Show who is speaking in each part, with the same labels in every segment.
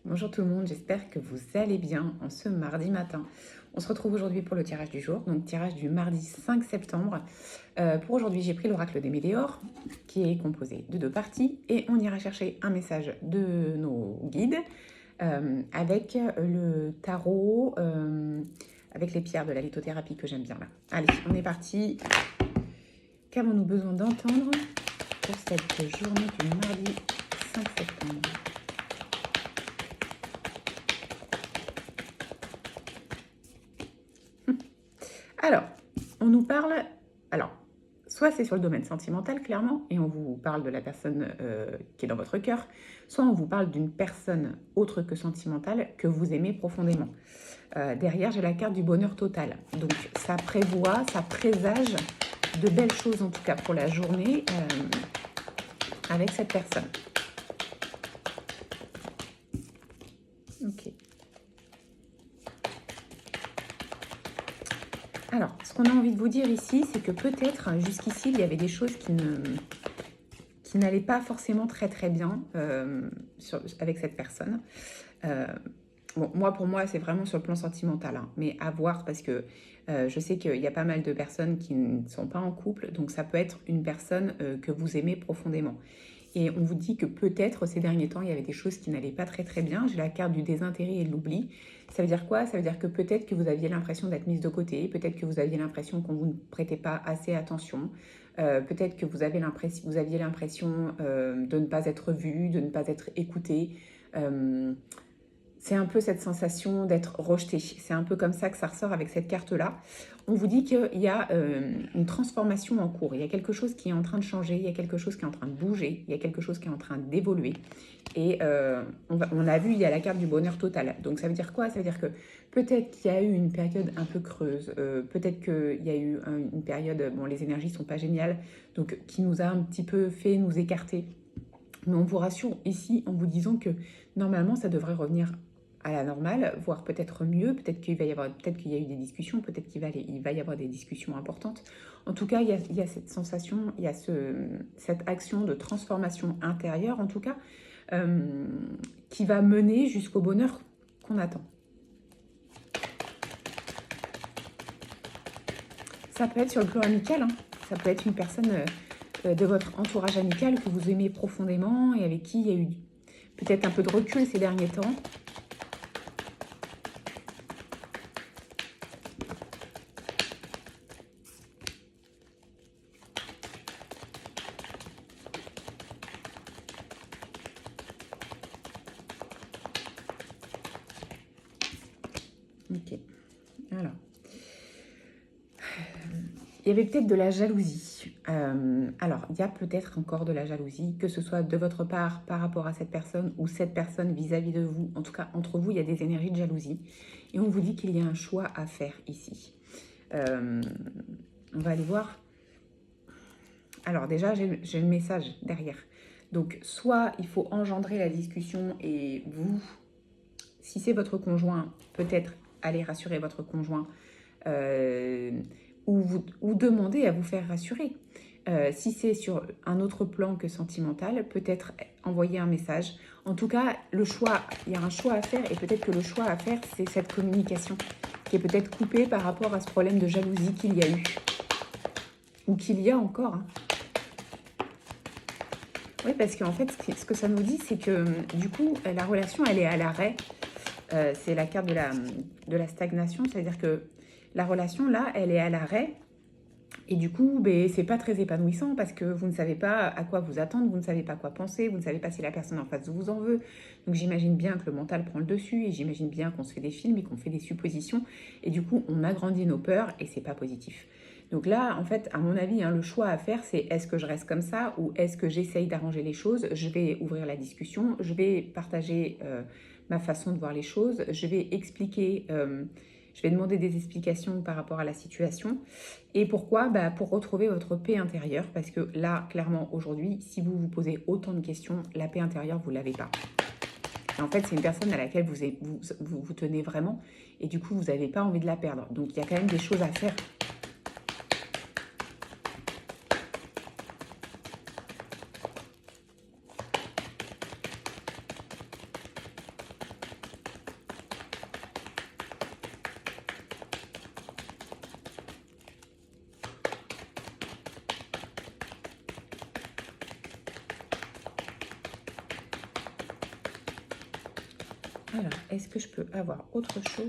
Speaker 1: Bonjour tout le monde, j'espère que vous allez bien en ce mardi matin. On se retrouve aujourd'hui pour le tirage du jour, donc tirage du mardi 5 septembre. Pour aujourd'hui, j'ai pris l'oracle des Météores, qui est composé de 2 parties, et on ira chercher un message de nos guides avec le tarot, avec les pierres de la lithothérapie que j'aime bien là. Allez, on est parti. Qu'avons-nous besoin d'entendre pour cette journée du mardi 5 septembre? Alors, on nous parle... Alors, soit c'est sur le domaine sentimental, clairement, et on vous parle de la personne qui est dans votre cœur, soit on vous parle d'une personne autre que sentimentale que vous aimez profondément. Derrière, j'ai la carte du bonheur total. Donc, ça prévoit, ça présage de belles choses, en tout cas pour la journée, avec cette personne. Ok. Alors, ce qu'on a envie de vous dire ici, c'est que peut-être jusqu'ici, il y avait des choses qui n'allaient pas forcément très très bien avec cette personne. Bon, pour moi, c'est vraiment sur le plan sentimental, hein, mais à voir parce que je sais qu'il y a pas mal de personnes qui ne sont pas en couple, donc ça peut être une personne que vous aimez profondément. Et on vous dit que peut-être ces derniers temps, il y avait des choses qui n'allaient pas très très bien. J'ai la carte du désintérêt et de l'oubli. Ça veut dire quoi? Ça veut dire que peut-être que vous aviez l'impression d'être mise de côté, peut-être que vous aviez l'impression qu'on vous ne prêtait pas assez attention, peut-être que vous aviez l'impression de ne pas être vu, de ne pas être écouté. C'est un peu cette sensation d'être rejeté. C'est un peu comme ça que ça ressort avec cette carte-là. On vous dit qu'il y a une transformation en cours. Il y a quelque chose qui est en train de changer, il y a quelque chose qui est en train de bouger, il y a quelque chose qui est en train d'évoluer. Et on a vu, il y a la carte du bonheur total. Donc ça veut dire quoi? Ça veut dire que peut-être qu'il y a eu une période un peu creuse, peut-être qu'il y a eu une période, bon les énergies ne sont pas géniales, donc qui nous a un petit peu fait nous écarter. Mais on vous rassure ici en vous disant que normalement ça devrait revenir à la normale, voire peut-être mieux, peut-être qu'il y a eu des discussions, peut-être il va y avoir des discussions importantes. En tout cas, il y a cette sensation, il y a cette action de transformation intérieure, en tout cas, qui va mener jusqu'au bonheur qu'on attend. Ça peut être sur le plan amical, hein. Ça peut être une personne de votre entourage amical que vous aimez profondément et avec qui il y a eu peut-être un peu de recul ces derniers temps. Ok. Alors. Il y avait peut-être de la jalousie. Alors, il y a peut-être encore de la jalousie, que ce soit de votre part par rapport à cette personne ou cette personne vis-à-vis de vous. En tout cas, entre vous, il y a des énergies de jalousie. Et on vous dit qu'il y a un choix à faire ici. On va aller voir. Alors déjà, j'ai le message derrière. Donc, soit il faut engendrer la discussion et vous, si c'est votre conjoint, peut-être aller rassurer votre conjoint ou demander à vous faire rassurer. Si c'est sur un autre plan que sentimental, peut-être envoyer un message. En tout cas, il y a un choix à faire et peut-être que le choix à faire, c'est cette communication qui est peut-être coupée par rapport à ce problème de jalousie qu'il y a eu ou qu'il y a encore. Hein. Oui, parce qu'en fait, ce que ça nous dit, c'est que du coup, la relation, elle est à l'arrêt. C'est la carte de la stagnation, c'est-à-dire que la relation, là, elle est à l'arrêt. Et du coup, c'est pas très épanouissant parce que vous ne savez pas à quoi vous attendre, vous ne savez pas quoi penser, vous ne savez pas si la personne en face vous en veut. Donc j'imagine bien que le mental prend le dessus et j'imagine bien qu'on se fait des films et qu'on fait des suppositions. Et du coup, on agrandit nos peurs et c'est pas positif. Donc là, en fait, à mon avis, hein, le choix à faire, c'est est-ce que je reste comme ça ou est-ce que j'essaye d'arranger les choses? Je vais ouvrir la discussion, je vais partager ma façon de voir les choses, je vais expliquer, je vais demander des explications par rapport à la situation. Et pourquoi? Pour retrouver votre paix intérieure, parce que là, clairement, aujourd'hui, si vous vous posez autant de questions, la paix intérieure, vous ne l'avez pas. Et en fait, c'est une personne à laquelle vous tenez vraiment, et du coup, vous n'avez pas envie de la perdre. Donc, il y a quand même des choses à faire. Alors, est-ce que je peux avoir autre chose?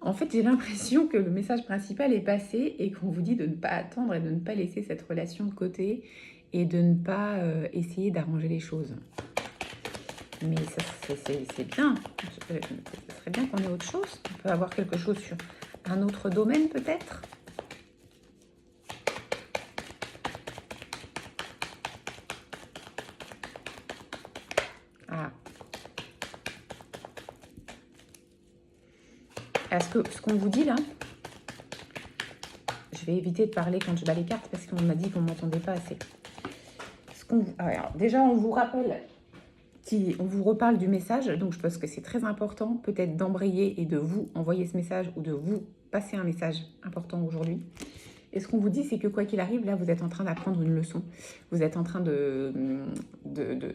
Speaker 1: En fait, j'ai l'impression que le message principal est passé et qu'on vous dit de ne pas attendre et de ne pas laisser cette relation de côté et de ne pas essayer d'arranger les choses. Mais ça, c'est bien. Ça serait bien qu'on ait autre chose. On peut avoir quelque chose sur un autre domaine peut-être. Ah. Est-ce que ce qu'on vous dit là, je vais éviter de parler quand je bats les cartes parce qu'on m'a dit qu'on ne m'entendait pas assez. Alors, déjà, on vous rappelle, on vous reparle du message, donc je pense que c'est très important peut-être d'embrayer et de vous envoyer ce message ou de vous passer un message important aujourd'hui. Et ce qu'on vous dit, c'est que quoi qu'il arrive, là, vous êtes en train d'apprendre une leçon. Vous êtes en train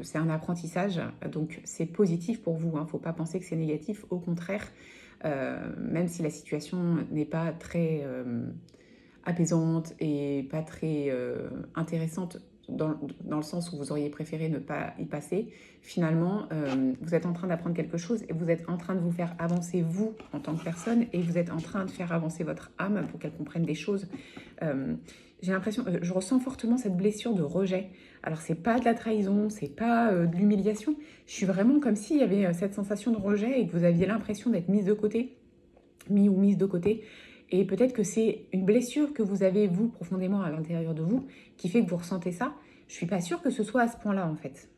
Speaker 1: c'est un apprentissage, donc c'est positif pour vous. Il ne faut pas penser que c'est négatif. Au contraire, même si la situation n'est pas très apaisante et pas très intéressante, dans le sens où vous auriez préféré ne pas y passer, finalement, vous êtes en train d'apprendre quelque chose et vous êtes en train de vous faire avancer vous en tant que personne et vous êtes en train de faire avancer votre âme pour qu'elle comprenne des choses. J'ai l'impression, je ressens fortement cette blessure de rejet. Alors, c'est pas de la trahison, c'est pas de l'humiliation. Je suis vraiment comme s'il y avait cette sensation de rejet et que vous aviez l'impression d'être mise de côté, mis ou mise de côté. Et peut-être que c'est une blessure que vous avez, vous, profondément à l'intérieur de vous, qui fait que vous ressentez ça. Je ne suis pas sûre que ce soit à ce point-là, en fait.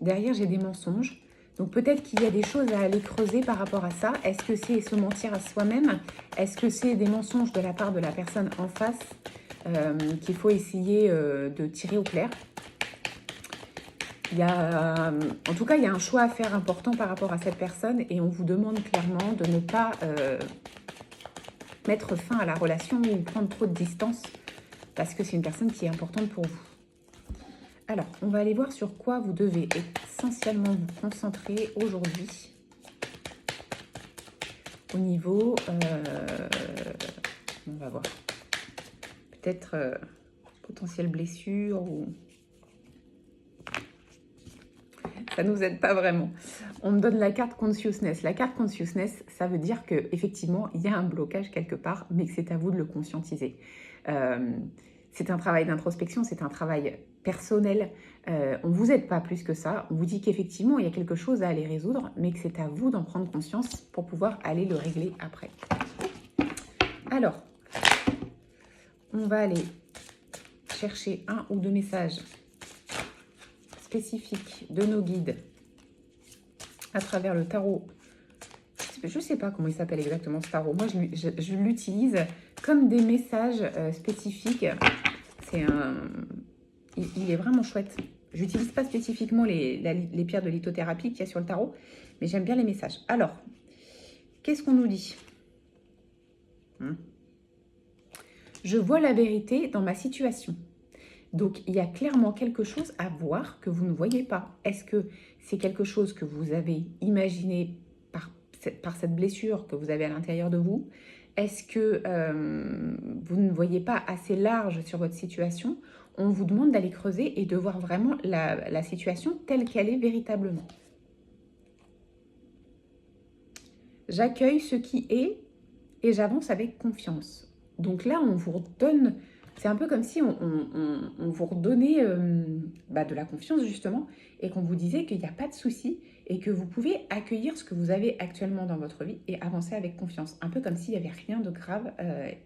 Speaker 1: Derrière, j'ai des mensonges. Donc peut-être qu'il y a des choses à aller creuser par rapport à ça. Est-ce que c'est se mentir à soi-même? Est-ce que c'est des mensonges de la part de la personne en face qu'il faut essayer de tirer au clair? En tout cas, il y a un choix à faire important par rapport à cette personne et on vous demande clairement de ne pas mettre fin à la relation ou prendre trop de distance parce que c'est une personne qui est importante pour vous. Alors, on va aller voir sur quoi vous devez essentiellement vous concentrer aujourd'hui au niveau... on va voir. Peut-être potentielle blessure ou... Ça ne nous aide pas vraiment. On me donne la carte Consciousness. La carte Consciousness, ça veut dire qu'effectivement, il y a un blocage quelque part, mais que c'est à vous de le conscientiser. C'est un travail d'introspection, c'est un travail personnel. On ne vous aide pas plus que ça. On vous dit qu'effectivement, il y a quelque chose à aller résoudre, mais que c'est à vous d'en prendre conscience pour pouvoir aller le régler après. Alors, on va aller chercher un ou deux messages spécifiques de nos guides à travers le tarot. Je ne sais pas comment il s'appelle exactement ce tarot. Moi, je l'utilise comme des messages spécifiques. Il est vraiment chouette. Je n'utilise pas spécifiquement les pierres de lithothérapie qu'il y a sur le tarot, mais j'aime bien les messages. Alors, qu'est-ce qu'on nous dit? Je vois la vérité dans ma situation. Donc, il y a clairement quelque chose à voir que vous ne voyez pas. Est-ce que c'est quelque chose que vous avez imaginé par cette blessure que vous avez à l'intérieur de vous? Est-ce que vous ne voyez pas assez large sur votre situation? On vous demande d'aller creuser et de voir vraiment la situation telle qu'elle est véritablement. J'accueille ce qui est et j'avance avec confiance. Donc là, on vous redonne... C'est un peu comme si on vous redonnait de la confiance, justement, et qu'on vous disait qu'il n'y a pas de souci et que vous pouvez accueillir ce que vous avez actuellement dans votre vie et avancer avec confiance. Un peu comme s'il n'y avait rien de grave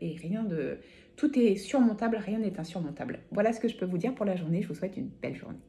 Speaker 1: et rien de... Tout est surmontable, rien n'est insurmontable. Voilà ce que je peux vous dire pour la journée. Je vous souhaite une belle journée.